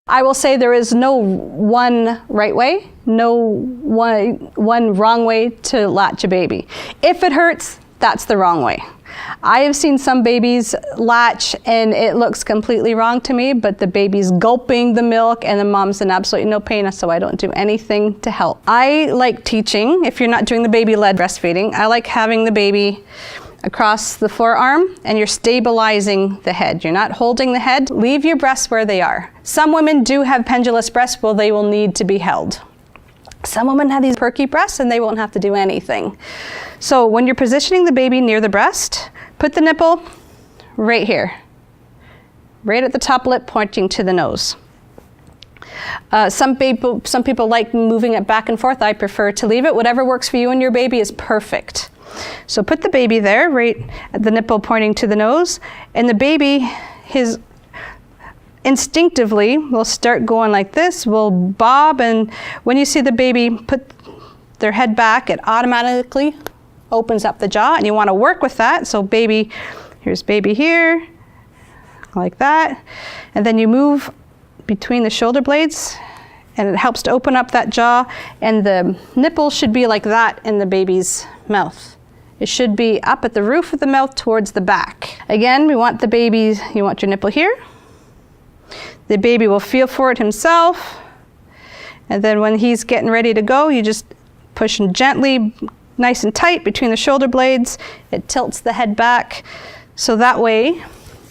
I will say there is no one right way, no one wrong way to latch a baby. If it hurts, that's the wrong way. I have seen some babies latch and it looks completely wrong to me, but the baby's gulping the milk and the mom's in absolutely no pain, so I don't do anything to help. I like teaching, if you're not doing the baby-led breastfeeding, I like having the baby across the forearm and you're stabilizing the head. You're not holding the head. Leave your breasts where they are. Some women do have pendulous breasts where they will need to be held. Some women have these perky breasts and they won't have to do anything. So when you're positioning the baby near the breast, put the nipple right here, right at the top lip pointing to the nose. Some people like moving it back and forth. I prefer to leave it. Whatever works for you and your baby is perfect. So put the baby there, right at the nipple pointing to the nose, and the baby, instinctively will start going like this, will bob, and when you see the baby put their head back, it automatically opens up the jaw, and you want to work with that. So baby, here's baby here, like that, and then you move between the shoulder blades, and it helps to open up that jaw, and the nipple should be like that in the baby's mouth. It should be up at the roof of the mouth towards the back. Again, we want the baby, you want your nipple here. The baby will feel for it himself. And then when he's getting ready to go, you just push him gently, nice and tight between the shoulder blades. It tilts the head back. So that way,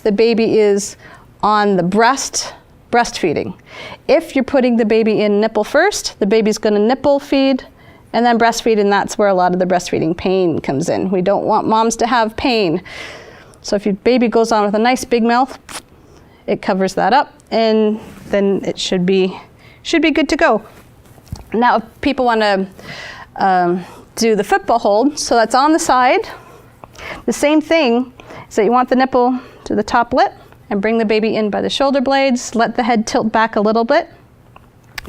the baby is on the breastfeeding. If you're putting the baby in nipple first, the baby's gonna nipple feed and then breastfeed, and that's where a lot of the breastfeeding pain comes in. We don't want moms to have pain. So if your baby goes on with a nice big mouth, it covers that up, and then it should be good to go. Now, if people want to do the football hold, so that's on the side. The same thing is that you want the nipple to the top lip and bring the baby in by the shoulder blades. Let the head tilt back a little bit,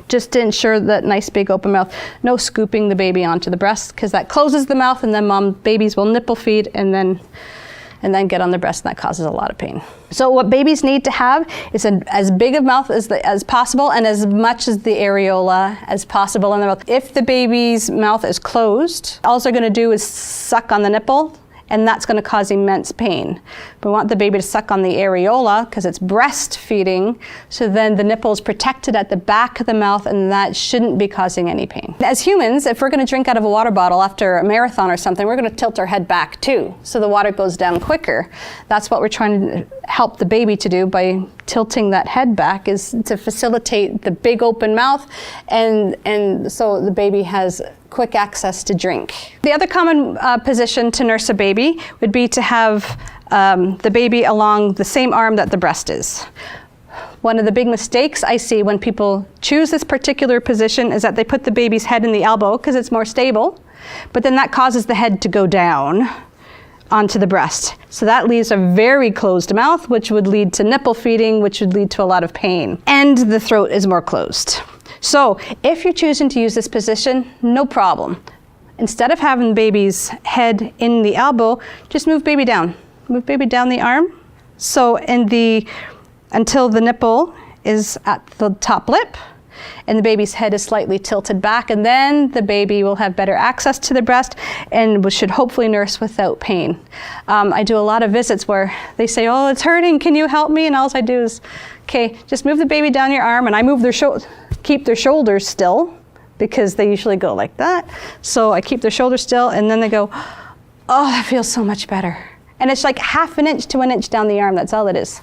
just to ensure that nice big open mouth. No scooping the baby onto the breast, because that closes the mouth, and then babies will nipple feed and then get on the breast, and that causes a lot of pain. So what babies need to have is as big a mouth as possible, and as much as the areola as possible in the mouth. If the baby's mouth is closed, all they're going to do is suck on the nipple, and that's going to cause immense pain. We want the baby to suck on the areola because it's breastfeeding, so then the nipple is protected at the back of the mouth, and that shouldn't be causing any pain. As humans, if we're going to drink out of a water bottle after a marathon or something, we're going to tilt our head back too, so the water goes down quicker. That's what we're trying to help the baby to do by tilting that head back, is to facilitate the big open mouth, and so the baby has quick access to drink. The other common position to nurse a baby would be to have the baby along the same arm that the breast is. One of the big mistakes I see when people choose this particular position is that they put the baby's head in the elbow because it's more stable, but then that causes the head to go down onto the breast. So that leaves a very closed mouth, which would lead to nipple feeding, which would lead to a lot of pain. And the throat is more closed. So if you're choosing to use this position, no problem. Instead of having baby's head in the elbow, just move baby down. Move baby down the arm. So until the nipple is at the top lip, and the baby's head is slightly tilted back, and then the baby will have better access to the breast and should hopefully nurse without pain. I do a lot of visits where they say, oh, it's hurting, can you help me? And all I do is, okay, just move the baby down your arm, and I move keep their shoulders still, because they usually go like that. So I keep their shoulders still, and then they go, oh, that feels so much better. And it's like 1/2 inch to 1 inch down the arm, that's all it is.